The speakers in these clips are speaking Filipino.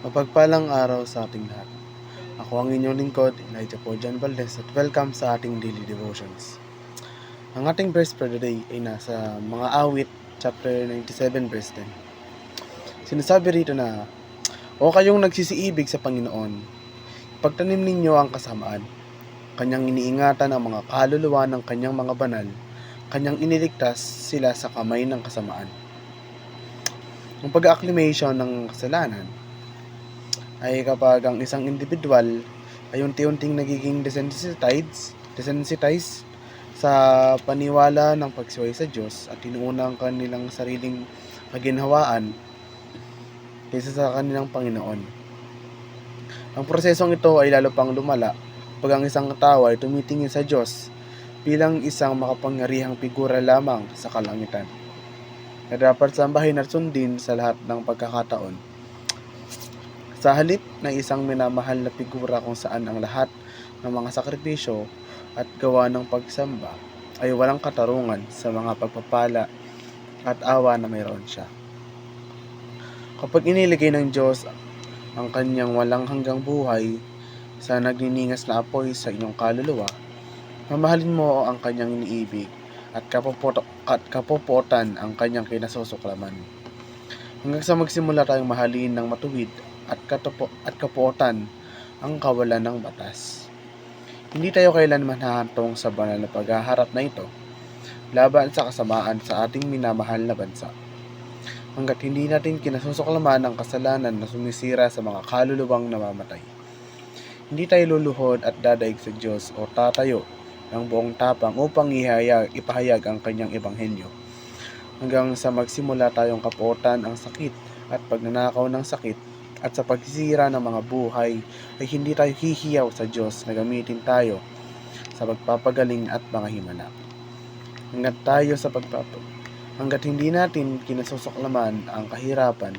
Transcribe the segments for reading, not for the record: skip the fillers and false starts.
Mapagpalang araw sa ating lahat. Ako ang inyong lingkod, Elijah Pojan Valdez, at welcome sa ating daily devotions. Ang ating verse for the day ay nasa mga awit, chapter 97, verse 10. Sinasabi rito na, "O kayong nagsisiibig sa Panginoon, pagtanim ninyo ang kasamaan. Kanyang iniingatan ang mga kaluluwa ng kanyang mga banal, kanyang iniligtas sila sa kamay ng kasamaan." Ang pag-acclimation ng kasalanan ay kapag ang isang individual ay unti-unting nagiging desensitized sa paniwala ng pagsuway sa Diyos at inuuna ang kanilang sariling kaginhawaan kaysa sa kanilang Panginoon. Ang prosesong ito ay lalo pang lumala pag ang isang tao ay tumitingin sa Diyos bilang isang makapangyarihang figura lamang sa kalangitan na dapat sambahin at sundin sa lahat ng pagkakataon. Sa halip na isang minamahal na figura kung saan ang lahat ng mga sakripisyo at gawa ng pagsamba ay walang katarungan sa mga pagpapala at awa na mayroon siya. Kapag iniligay ng Diyos ang kanyang walang hanggang buhay sa nagniningas na apoy sa inyong kaluluwa, mamahalin mo ang kanyang iniibig at kapupuotan ang kanyang kinasusuklaman. Hanggang sa magsimula tayong mahalin ng matuwid at kapuotan ang kawalan ng batas. Hindi tayo kailanman hahantong sa banal na paghaharap na ito laban sa kasamaan sa ating minamahal na bansa. Hanggat hindi natin kinasusuklaman ang kasalanan na sumisira sa mga kaluluwang namamatay. Hindi tayo luluhod at dadaig sa Diyos o tatayo ng buong tapang upang ipahayag ang kanyang ebanghelyo. Hanggang sa magsimula tayong kapuotan ang sakit at pagnanakaw ng sakit at sa pagsisira ng mga buhay ay hindi tayo hihiyaw sa Diyos na gamitin tayo sa pagpapagaling at mga himala. Hanggat hindi natin kinasusuklaman ang kahirapan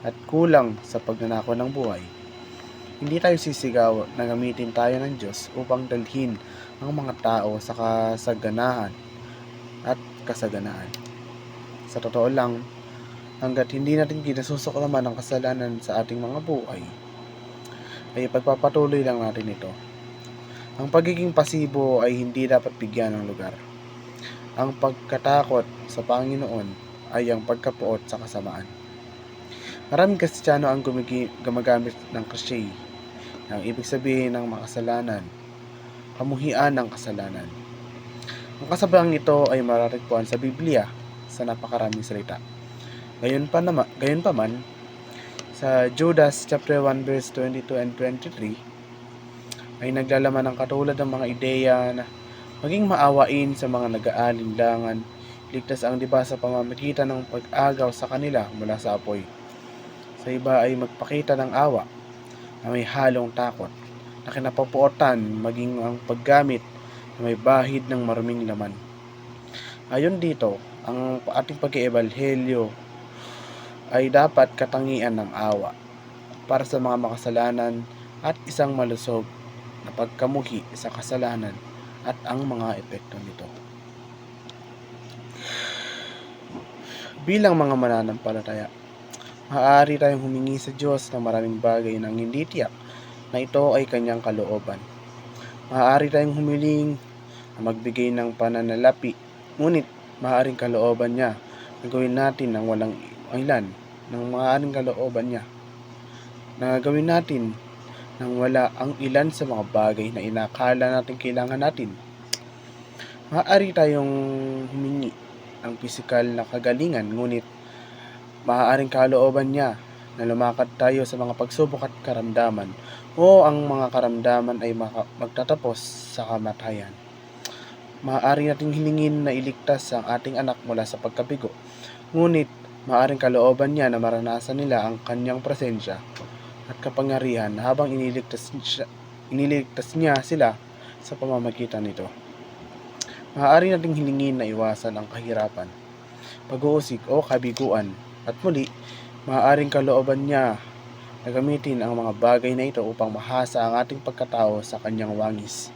at kulang sa pagnanakaw ng buhay, hindi tayo sisigaw na gamitin tayo ng Diyos upang dalhin ang mga tao sa kasaganahan at kasaganaan. Sa totoo lang, hanggat hindi natin kinasusuklaman ang kasalanan sa ating mga buhay, ay pagpapatuloy lang natin ito. Ang pagiging pasibo ay hindi dapat bigyan ng lugar. Ang pagkatakot sa Panginoon ay ang pagkapuot sa kasamaan. Maraming Kristiyano ang gumagamit ng cliche, ang ibig sabihin ng makasalanan, kamuhian ng kasalanan. Ang kasabayang ito ay matatagpuan sa Biblia sa napakaraming salita. Gayunpaman, sa Judas chapter 1 verse 22 and 23 ay naglalaman ng katulad ng mga ideya na maging maawain sa mga nag-aalinlangan, ligtas ang diba sa pamamagitan ng pag-agaw sa kanila mula sa apoy. Sa iba ay magpakita ng awa na may halong takot, na kinapapuotan maging ang paggamit na may bahid ng maruming laman. Ayon dito, ang ating pag-iebanghelyo ay dapat katangian ng awa para sa mga makasalanan at isang malusog na pagkamuhi sa kasalanan at ang mga epekto nito. Bilang mga mananampalataya, maaari tayong humingi sa Diyos ng maraming bagay nang hindi tiyak na ito ay kanyang kalooban. Maaari tayong humiling na magbigay ng pananalapi, ngunit maaaring kalooban niya na gawin natin ng walang ilan ng maaaring kalooban niya na gawin natin nang wala ang ilan sa mga bagay na inakala natin kailangan natin. Maaari tayong humingi ng pisikal na kagalingan, ngunit maaaring kalooban niya na lumakad tayo sa mga pagsubok at karamdaman o ang mga karamdaman ay magtatapos sa kamatayan. Maaari nating hilingin na iligtas ang ating anak mula sa pagkabigo, ngunit maaaring kalooban niya na maranasan nila ang kanyang presensya at kapangyarihan habang iniligtas niya sila sa pamamagitan nito. Maaari nating hilingin na iwasan ang kahirapan, pag-uusig o kabiguan, at muli, maaaring kalooban niya na gamitin ang mga bagay na ito upang mahasa ang ating pagkatao sa kanyang wangis.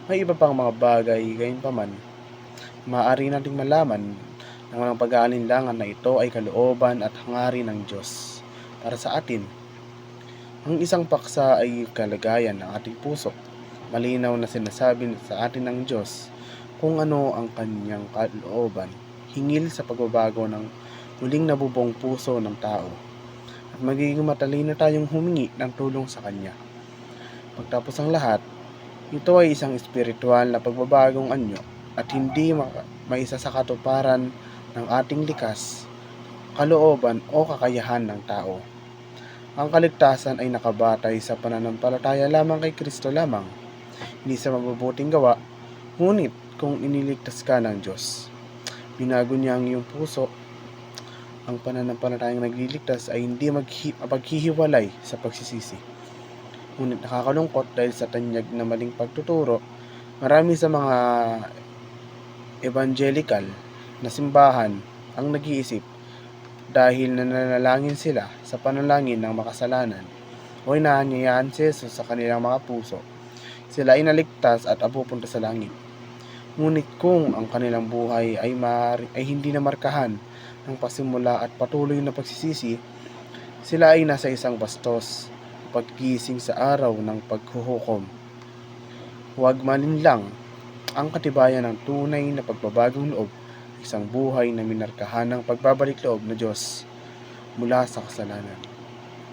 May iba pang mga bagay, gayunpaman, maaari nating malaman na walang pag-aalinlangan na ito ay kalooban at hangarin ng Diyos para sa atin Ang isang paksa ay kalagayan ng ating puso. Malinaw na sinasabi sa atin ng Diyos kung ano ang kanyang kalooban hingil sa pagbabago ng muling nabubong puso ng tao at magiging matalino tayong humingi ng tulong sa Kanya. Pagtapos ang lahat, ito ay isang espiritual na pagbabagong anyo at hindi maisa sa katuparan ng ating likas, kalooban o kakayahan ng tao. Ang kaligtasan ay nakabatay sa pananampalataya lamang kay Kristo lamang, hindi sa mabubuting gawa, ngunit kung iniligtas ka ng Diyos, binago niya ang iyong puso. Ang pananampalatayang nagliligtas ay hindi mapaghihiwalay sa pagsisisi. Ngunit nakakalungkot dahil sa tanyag na maling pagtuturo, marami sa mga evangelical na simbahan ang nag-iisip dahil nananalangin sila sa panalangin ng makasalanan o inaanyayahan si Jesus sa kanilang mga puso. Sila ay naligtas at pupunta sa langit. Ngunit kung ang kanilang buhay ay hindi na markahan ng pasimula at patuloy na pagsisisi, sila ay nasa isang bastos, paggising sa araw ng paghuhukom. Huwag malinlang ang katibayan ng tunay na pagbabagong loob, isang buhay na minarkahan ng pagbabalik loob na Diyos mula sa kasalanan.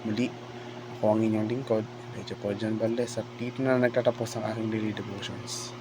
Muli, ako ang inyong lingkod, Medyo Paul John Valdez, at dito na nagtatapos ang aking daily devotions.